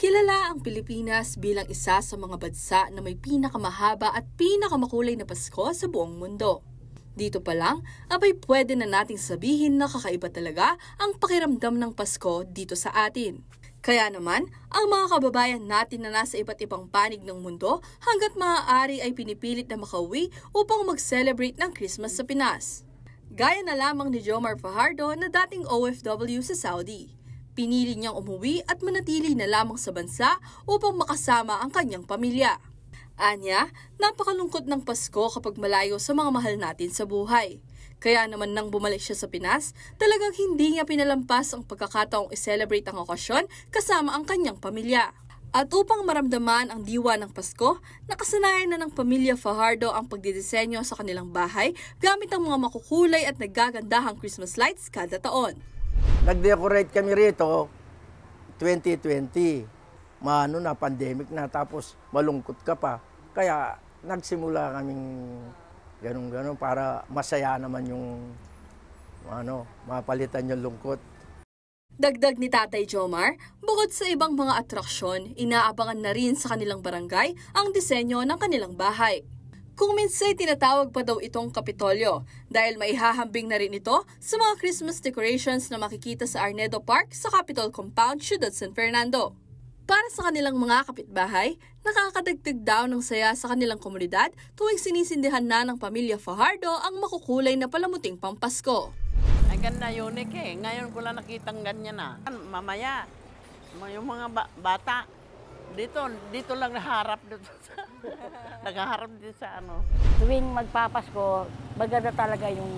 Kilala ang Pilipinas bilang isa sa mga bansa na may pinakamahaba at pinakamakulay na Pasko sa buong mundo. Dito pa lang, abay pwede na nating sabihin na kakaiba talaga ang pakiramdam ng Pasko dito sa atin. Kaya naman, ang mga kababayan natin na nasa iba't ibang panig ng mundo hanggat maaari ay pinipilit na makauwi upang mag-celebrate ng Christmas sa Pinas. Gaya na lamang ni Jomar Fajardo na dating OFW sa Saudi. Pinili niyang umuwi at manatili na lamang sa bansa upang makasama ang kanyang pamilya. Anya, napakalungkot ng Pasko kapag malayo sa mga mahal natin sa buhay. Kaya naman nang bumalik siya sa Pinas, talagang hindi niya pinalampas ang pagkakataong i-celebrate ang okasyon kasama ang kanyang pamilya. At upang maramdaman ang diwa ng Pasko, nakasanayan na ng pamilya Fajardo ang pagdidisenyo sa kanilang bahay gamit ang mga makukulay at naggagandahang Christmas lights kada taon. Nag-decorate kami rito 2020. Na pandemic na tapos malungkot ka pa. Kaya nagsimula kaming ganun-ganun para masaya naman yung mapalitan yung lungkot. Dagdag ni Tatay Jomar, bukod sa ibang mga atraksyon, inaabangan na rin sa kanilang barangay ang disenyo ng kanilang bahay. Kung minsan tinatawag pa daw itong Kapitolyo dahil maihahambing na rin ito sa mga Christmas decorations na makikita sa Arnedo Park sa Capitol Compound, Ciudad San Fernando. Para sa kanilang mga kapitbahay, nakakadagdag daw ng saya sa kanilang komunidad tuwing sinisindihan na ng pamilya Fajardo ang makukulay na palamuting Pampasko. Ang ganda, unique eh. Ngayon ko lang nakitang ganyan na. Mamaya, yung mga bata, dito lang naharap dito sa naghaharap dito sa Tuwing magpapasko, maganda talaga yung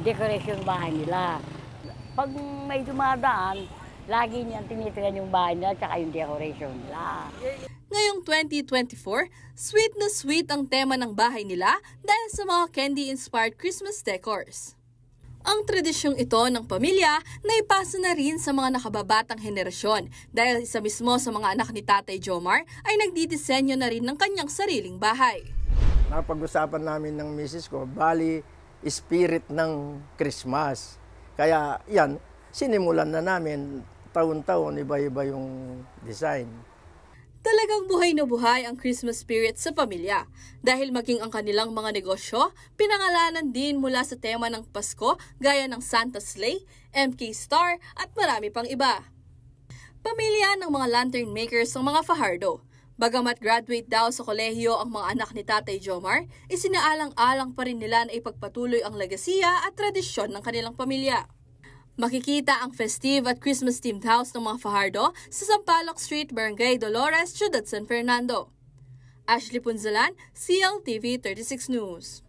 decoration bahay nila. Pag may dumadaan, lagi niyan tinitiran yung bahay nila at yung decoration nila. Ngayong 2024, sweet na sweet ang tema ng bahay nila dahil sa mga candy-inspired Christmas decors. Ang tradisyong ito ng pamilya naipasa na rin sa mga nakababatang henerasyon dahil isa mismo sa mga anak ni Tatay Jomar ay nagdidisenyo na rin ng kanyang sariling bahay. Napag-usapan namin ng misis ko, bali spirit ng Christmas. Kaya yan, sinimulan na namin taon-taon, iba-iba yung design. Talagang buhay na buhay ang Christmas spirit sa pamilya dahil maging ang kanilang mga negosyo, pinangalanan din mula sa tema ng Pasko gaya ng Santa Sleigh, MK Star at marami pang iba. Pamilya ng mga lantern makers ng mga Fajardo. Bagamat graduate daw sa kolehiyo ang mga anak ni Tatay Jomar, isinaalang-alang pa rin nila na ipagpatuloy ang legasiya at tradisyon ng kanilang pamilya. Makikita ang festive at Christmas-themed house ng mga Fajardo sa Sampaloc Street, Barangay Dolores, Ciudad San Fernando. Ashley Punzalan, CLTV 36 News.